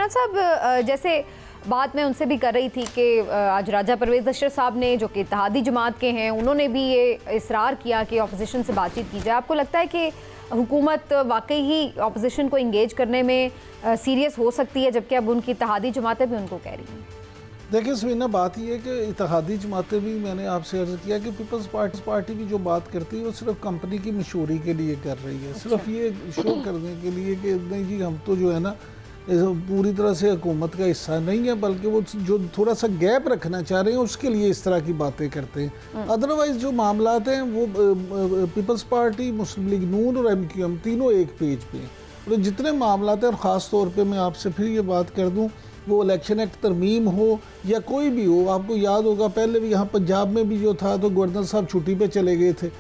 साहब जैसे बात मैं उनसे भी कर रही थी कि आज राजा परवेज़ अशरफ साहब ने, जो कि इत्तेहादी जमात के हैं, उन्होंने भी ये इसरार किया कि अपोजिशन से बातचीत की जाए। आपको लगता है कि हुकूमत वाकई ही अपोजिशन को इंगेज करने में सीरियस हो सकती है, जबकि अब उनकी इत्तेहादी जमातें भी उनको कह रही हैं? देखिए समीना, बात यह है कि इत्तेहादी जमातें भी, मैंने आपसे अर्ज़ किया कि पीपल्स पार्टी की जो बात करती है वो सिर्फ कंपनी की मशहूरी के लिए कर रही है। सिर्फ ये शो करने के लिए कि नहीं जी हम तो जो है ना पूरी तरह से हुकूमत का हिस्सा नहीं है, बल्कि वो जो थोड़ा सा गैप रखना चाह रहे हैं उसके लिए इस तरह की बातें करते हैं। अदरवाइज़ जो मामलात हैं वो पीपल्स पार्टी, मुस्लिम लीग नून और MQM तीनों एक पेज पे हैं। और जितने मामलात हैं, और ख़ास तौर पे मैं आपसे फिर ये बात कर दूं, वो इलेक्शन एक्ट तरमीम हो या कोई भी हो, आपको याद होगा पहले भी यहाँ पंजाब में भी जो था तो गवर्नर साहब छुट्टी पे चले गए थे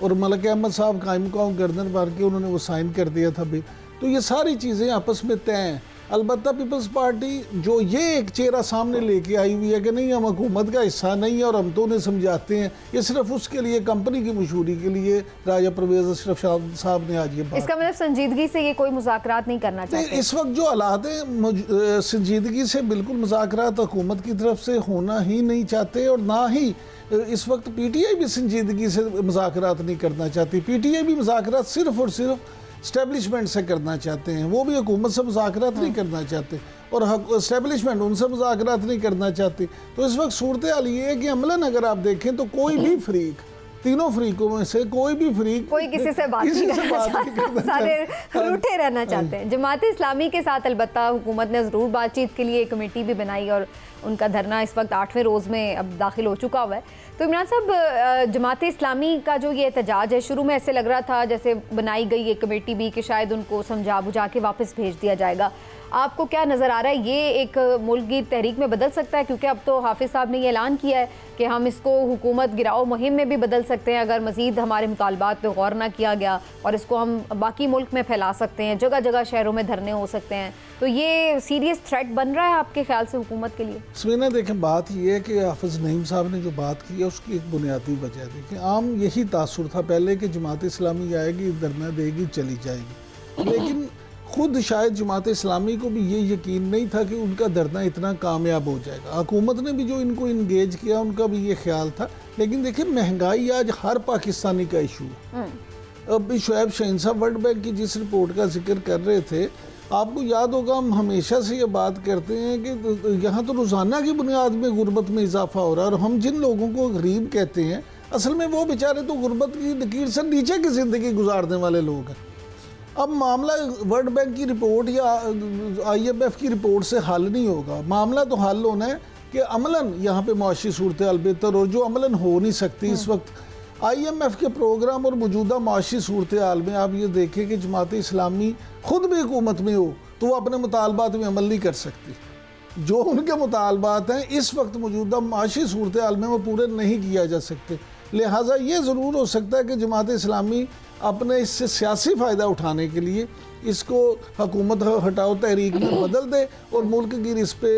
और मलिक अहमद साहब कायम मकाम गवर्नर बन के उन्होंने वो साइन कर दिया था भी। तो ये सारी चीज़ें आपस में तय हैं। अलबत्ता पीपल्स पार्टी जो ये एक चेहरा सामने लेके आई हुई है कि नहीं हम हुकूमत का हिस्सा नहीं है और हम तो उन्हें समझाते हैं, ये सिर्फ उसके लिए, कंपनी की मशहूरी के लिए राजा परवेज़ अशरफ साहब ने आज ये बात। इसका मतलब संजीदगी से ये कोई मुज़ाकरात नहीं करना चाहते? इस वक्त जो हालात हैं, संजीदगी से बिल्कुल मुज़ाकरात हुकूमत की तरफ से होना ही नहीं चाहते, और ना ही इस वक्त PTI भी संजीदगी से मुज़ाकरात नहीं करना चाहती। PTI भी मुज़ाकरात सिर्फ और सिर्फ इस्टेब्लिशमेंट से करना चाहते हैं, वो भी हुकूमत से मुज़ाकरात नहीं करना चाहते, और इस्टेब्लिशमेंट उनसे मुज़ाकरात नहीं करना चाहती। तो इस वक्त सूरत हाल ये है कि अमलन अगर आप देखें तो कोई भी फरीक, तीनों फरीकों में से कोई भी फरीक कोई किसी से बात नहीं करना, सारे रूठे रहना चाहते हैं। जमात इस्लामी के साथ अलबत्ता हुकूमत ने ज़रूर बातचीत के लिए एक कमेटी भी बनाई और उनका धरना इस वक्त 8वें रोज़ में अब दाखिल हो चुका हुआ है। तो इमरान साहब, जमात इस्लामी का जो ये एहतजाज है, शुरू में ऐसे लग रहा था जैसे बनाई गई एक कमेटी भी कि शायद उनको समझा बुझा के वापस भेज दिया जाएगा। आपको क्या नज़र आ रहा है, ये एक मुल्क की तहरीक में बदल सकता है? क्योंकि अब तो हाफिज़ साहब ने ये ऐलान किया है कि हम इसको हुकूमत गिराओ मुहिम में भी बदल सकते हैं अगर मज़ीद हमारे मुतालबात पे गौर ना किया गया, और इसको हम बाकी मुल्क में फैला सकते हैं, जगह जगह शहरों में धरने हो सकते हैं। तो ये सीरियस थ्रेट बन रहा है आपके ख्याल से हुकूमत के लिए? समीना देखें, बात ये है कि हाफिज़ नईम साहब ने जो बात की है उसकी एक बुनियादी वजह थी कि आम यही तासुर था पहले कि जमात इस्लामी आएगी, धरना देगी, चली जाएगी, लेकिन खुद शायद जमात इस्लामी को भी ये यकीन नहीं था कि उनका धरना इतना कामयाब हो जाएगा। हुकूमत ने भी जो इनको इंगेज किया उनका भी ये ख्याल था। लेकिन देखिए, महंगाई आज हर पाकिस्तानी का इशू है। अब शुएब शाहीन साहब वर्ल्ड बैंक की जिस रिपोर्ट का जिक्र कर रहे थे, आपको याद होगा हम हमेशा से ये बात करते हैं कि यहाँ तो रोज़ाना की बुनियाद में गुर्बत में इजाफा हो रहा है, और हम जिन लोगों को गरीब कहते हैं असल में वो बेचारे तो गुर्बत की लकीर से नीचे की ज़िंदगी गुजारने वाले लोग हैं। अब मामला वर्ल्ड बैंक की रिपोर्ट या IMF की रिपोर्ट से हल नहीं होगा। मामला तो हल होना है कि अमलन यहाँ पे मुआशी सूरत हाल बेहतर हो, जो अमलन हो नहीं सकती इस वक्त। IMF के प्रोग्राम और मौजूदा मुआशी सूरत हाल में आप ये देखें कि जमात इस्लामी खुद भी हुकूमत में हो तो वो अपने मुतालबात में अमल नहीं कर सकती। जो उनके मुतालबात हैं इस वक्त मौजूदा मुआशी सूरत हाल में वो पूरे नहीं किया जा सकते। लिहाजा ये ज़रूर हो सकता है कि जमात इस्लामी अपने इससे सियासी फ़ायदा उठाने के लिए इसको हुकूमत हटाओ तहरीक में बदल दे और मुल्क की इस पे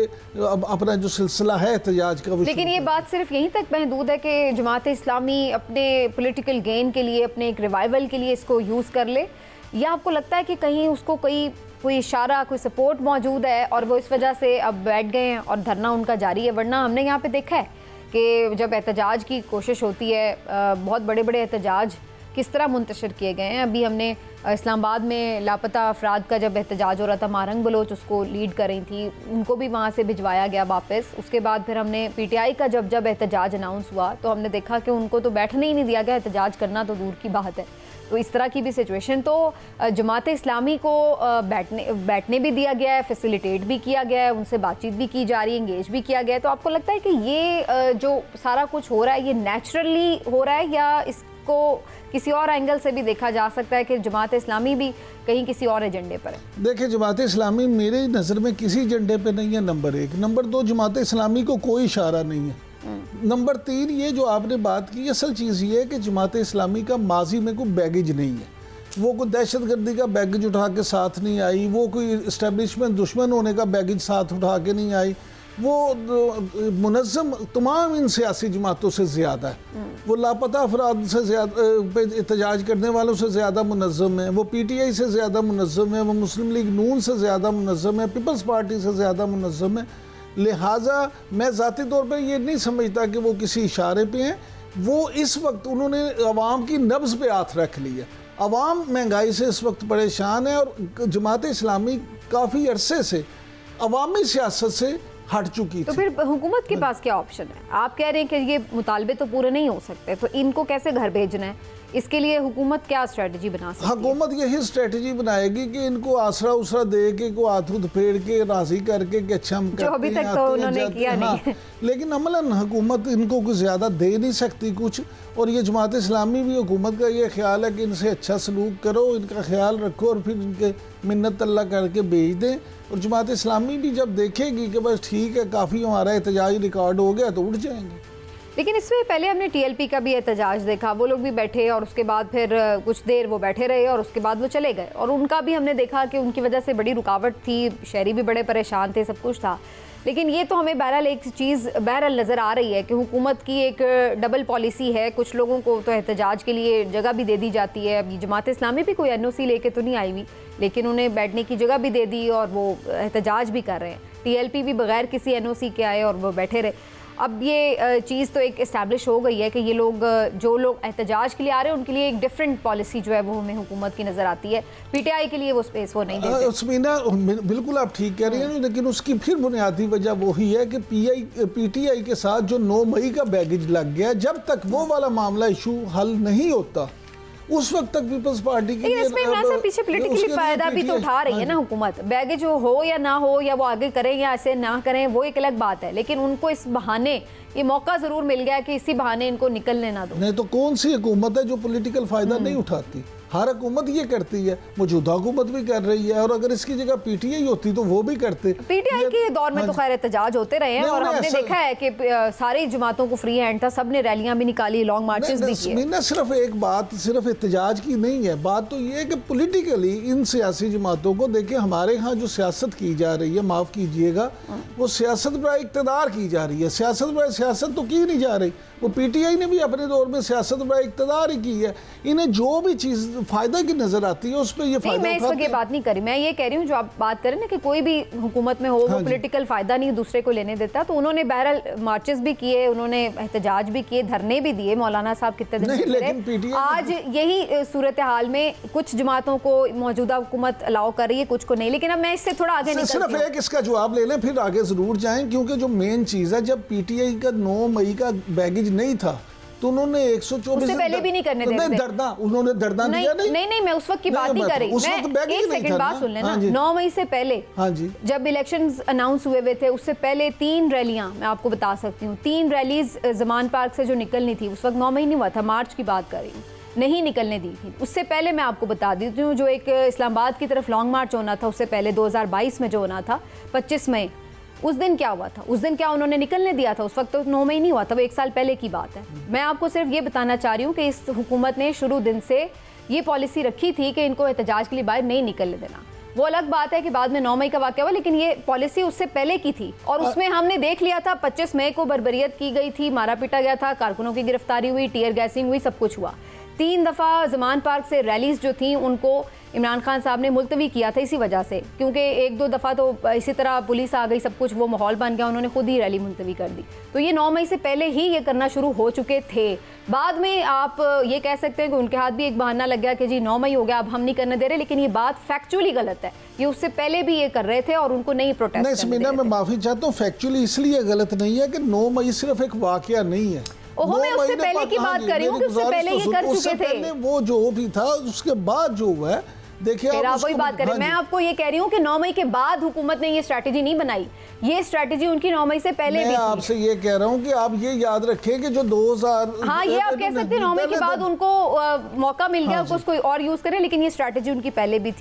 अपना जो सिलसिला है एहतजाज का। लेकिन ये बात सिर्फ यहीं तक महदूद है कि जमात इस्लामी अपने पॉलिटिकल गेन के लिए, अपने एक रिवाइवल के लिए इसको यूज़ कर ले, या आपको लगता है कि कहीं उसको कोई इशारा, कोई सपोर्ट मौजूद है और वो इस वजह से अब बैठ गए हैं और धरना उनका जारी है? वरना हमने यहाँ पे देखा है कि जब एहतजाज की कोशिश होती है, बहुत बड़े बड़े एहतजाज किस तरह मुंतशिर किए गए हैं। अभी हमने इस्लामाबाद में लापता अफराद का जब एहतजाज हो रहा था, मारंग बलोच उसको लीड कर रही थी, उनको भी वहाँ से भिजवाया गया वापस। उसके बाद फिर हमने PTI का जब एहतजाज अनाउंस हुआ तो हमने देखा कि उनको तो बैठने ही नहीं दिया गया, एहतजाज करना तो दूर की बात है। तो इस तरह की भी सिचुएशन, तो जमात इस्लामी को बैठने भी दिया गया है, फैसिलिटेट भी किया गया है, उनसे बातचीत भी की जा रही है, इंगेज भी किया गया है। तो आपको लगता है कि ये जो सारा कुछ हो रहा है ये नेचुरली हो रहा है, या इसको किसी और एंगल से भी देखा जा सकता है कि जमात इस्लामी भी कहीं किसी और एजेंडे पर है? देखिए, जमात इस्लामी मेरे नज़र में किसी एजेंडे पे नहीं है, नंबर 1। नंबर 2, जमात इस्लामी को कोई इशारा नहीं है। नंबर 3, ये जो आपने बात की, असल चीज़ ये है कि जमात इस्लामी का माजी में कोई बैगेज नहीं है। वो कोई दहशतगर्दी का बैगेज उठा के साथ नहीं आई, वो कोई इस्टेब्लिशमेंट दुश्मन होने का बैगेज साथ उठा के नहीं आई, वो मुनज़्ज़म तमाम इन सियासी जमातों से ज़्यादा है। वो लापता अफराद से ज़्यादा पे एहतजाज करने वालों से ज़्यादा मुनज़्ज़म है, वो PTI से ज़्यादा मुनज़्ज़म है, वो मुस्लिम लीग नून से ज़्यादा मुनज़्ज़म है, पीपल्स पार्टी से ज़्यादा मुनज़्ज़म है। लिहाजा मैं ज़ाती तौर पर ये नहीं समझता कि वो किसी इशारे पे हैं। वो इस वक्त उन्होंने अवाम की नब्ज़ पे हाथ रख लिया। अवाम महंगाई से इस वक्त परेशान है और जमात इस्लामी काफ़ी अरसे से अवामी सियासत से हट चुकी थी। तो फिर हुकूमत के पास क्या ऑप्शन है? आप कह रहे हैं कि ये मुतालबे तो पूरे नहीं हो सकते, तो इनको कैसे घर भेजना है? इसके लिए हुकूमत क्या स्ट्रेटजी बना सकती है? हुकूमत यही स्ट्रेटजी बनाएगी कि इनको आसरा उसरा दे के, को हाथ उठ फेड़ के राजी करके कि अच्छा हम जो अभी तक तो उन्होंने किया नहीं। लेकिन अमलन हुकूमत इनको कुछ ज़्यादा दे नहीं सकती कुछ। और ये जमात इस्लामी भी हुकूमत का ये ख्याल है कि इनसे अच्छा सलूक करो, इनका ख्याल रखो और फिर इनके मिन्नत अल्लाह करके भेज दें। और जमात इस्लामी भी जब देखेगी कि बस ठीक है काफ़ी हमारा एहतजाज रिकॉर्ड हो गया तो उठ जाएंगे। लेकिन इससे पहले हमने TLP का भी एहतजाज देखा, वो लोग भी बैठे और उसके बाद फिर कुछ देर वो बैठे रहे और उसके बाद वो चले गए, और उनका भी हमने देखा कि उनकी वजह से बड़ी रुकावट थी, शहरी भी बड़े परेशान थे, सब कुछ था। लेकिन ये तो हमें बहरहाल एक चीज़ बहरहाल नज़र आ रही है कि हुकूमत की एक डबल पॉलिसी है। कुछ लोगों को तो एहतजाज के लिए जगह भी दे दी जाती है। अभी जमात इस्लामी भी कोई NOC लेके तो नहीं आई हुई, लेकिन उन्हें बैठने की जगह भी दे दी और वो एहतजाज भी कर रहे हैं। TLP भी बगैर किसी NOC के आए और वो बैठे रहे। अब ये चीज़ तो एक इस्टेब्लिश हो गई है कि ये लोग, जो लोग एहतजाज के लिए आ रहे हैं, उनके लिए एक डिफरेंट पॉलिसी जो है वो हमें हुकूमत की नज़र आती है। PTI के लिए वो स्पेस वो नहीं देते। उसमीना बिल्कुल आप ठीक कह रही हैं, लेकिन उसकी फिर बुनियादी वजह वही है कि PTI के साथ जो 9 मई का बैगेज लग गया, जब तक वो वाला मामला इशू हल नहीं होता उस वक्त तक पीपल्स पार्टी की पीछे पॉलिटिकली फायदा भी तो उठा रही है ना हुकूमत। बैगेज हो या ना हो, या वो आगे करें या ऐसे ना करें, वो एक अलग बात है, लेकिन उनको इस बहाने ये मौका जरूर मिल गया कि इसी बहाने इनको निकलने ना दो। नहीं तो कौन सी हुकूमत है जो पॉलिटिकल फायदा नहीं उठाती? हर हुकूमत ये करती है, मौजूदा हुकूमत भी कर रही है। और अगर इसकी जगह PTI होती तो वो भी करते। PTI के दौर में तो खैर एहतजाज होते रहे हैं और हमने देखा है कि सारी जमातों को फ्री हैंड था, सब ने रैलियां भी निकाली, लॉन्ग मार्चेस भी किए। सिर्फ एक बात सिर्फ एहतजाज की नहीं है, बात तो ये है कि पॉलिटिकली इन सियासी जमातों को देखिए, हमारे यहाँ जो सियासत की जा रही है, माफ़ कीजिएगा, वो सियासत बड़ा इक़्तिदार की जा रही है। सियासत बड़ा सियासत तो की नहीं जा रही। वो PTI ने भी अपने दौर में सियासत बड़ा इक़्तिदार ही की है। इन्हें जो भी चीज़ फायदा की नजर आती है उस पर ये फायदा। मैं इस वक्त ये बात नहीं करी, मैं ये कह रही हूँ जो आप बात करें ना कि कोई भी हुकूमत में हो, वो पॉलिटिकल फायदा नहीं दूसरे को लेने देता, तो उन्होंने बहरहाल मार्चेस भी किए, उन्होंने एहतजाज भी किए, धरने भी दिए। मौलाना साहब कितने दिन आज यही सूरत हाल में कुछ जमातों को मौजूदा हुकूमत अलाउ कर रही है, कुछ को नहीं। लेकिन अब मैं इससे थोड़ा आगे सिर्फ एक इसका जवाब ले लें फिर आगे जरूर जाएं, क्योंकि जो मेन चीज है, जब PTI का 9 मई का बैगेज नहीं था तो उन्होंने 124 से पहले भी नहीं करने देते। उन्होंने धरना दिया नहीं, मैं उस वक्त की बात नहीं कर रही। मैं एक सेकंड बात सुन लेना। 9 मई से पहले, हाँ जी, जब इलेक्शंस अनाउंस हुए थे, उससे पहले 3 रैलियां मैं आपको बता सकती हूँ। 3 रैलीज ज़मान पार्क से जो निकलनी थी, उस वक्त 9 मई नहीं हुआ था, मार्च की बात कर रही हूँ, नहीं निकलने दी थी। उससे पहले मैं आपको बता देती हूँ, जो एक इस्लामाबाद की तरफ लॉन्ग मार्च होना था, उससे पहले 2022 में जो होना था 25 मई, उस दिन क्या हुआ था? उस दिन क्या उन्होंने निकलने दिया था? उस वक्त तो 9 मई नहीं हुआ था, वो 1 साल पहले की बात है। मैं आपको सिर्फ ये बताना चाह रही हूँ कि इस हुकूमत ने शुरू दिन से ये पॉलिसी रखी थी कि इनको एहतजाज के लिए बाहर नहीं निकलने देना। वो अलग बात है कि बाद में 9 मई का वाक़या हुआ, लेकिन ये पॉलिसी उससे पहले की थी और उसमें हमने देख लिया था 25 मई को बर्बरियत की गई थी, मारा पीटा गया था, कारकुनों की गिरफ्तारी हुई, टीयर गैसिंग हुई, सब कुछ हुआ। 3 दफ़ा ज़मान पार्क से रैलीज जो थी उनको इमरान खान साहब ने मुलतवी किया था इसी वजह से, क्योंकि 1-2 दफ़ा तो इसी तरह पुलिस आ गई, सब कुछ वो माहौल बन गया, उन्होंने खुद ही रैली मुलतवी कर दी। तो ये 9 मई से पहले ही ये करना शुरू हो चुके थे। बाद में आप ये कह सकते हैं कि उनके हाथ भी एक बहाना लग गया कि जी 9 मई हो गया, अब हम नहीं करने दे रहे, लेकिन ये बात फैक्चुअली गलत है। ये उससे पहले भी ये कर रहे थे और उनको नहीं प्रोटेस्ट करने दे रहे थे। मैं माफ़ी चाहता हूँ, फैक्चुअली इसलिए गलत नहीं है कि 9 मई सिर्फ एक वाक़या नहीं है। मैं उससे पहले की बात कर रही हूँ कि उससे पहले ये कर चुके थे। वो जो भी था उसके बाद जो हुआ है, देखिए आप वही बात करें। मैं आपको ये कह रही हूँ कि 9 मई के बाद हुकूमत ने ये स्ट्रैटेजी नहीं बनाई, ये स्ट्रैटेजी उनकी 9 मई से पहले भी थी। मैं आपसे ये कह रहा हूँ कि आप ये याद रखें कि जो 2000, हाँ ये आप कह सकते हैं 9 मई के बाद उनको मौका मिल गया, उसको और यूज करें, लेकिन ये स्ट्रैटेजी उनकी पहले भी थी।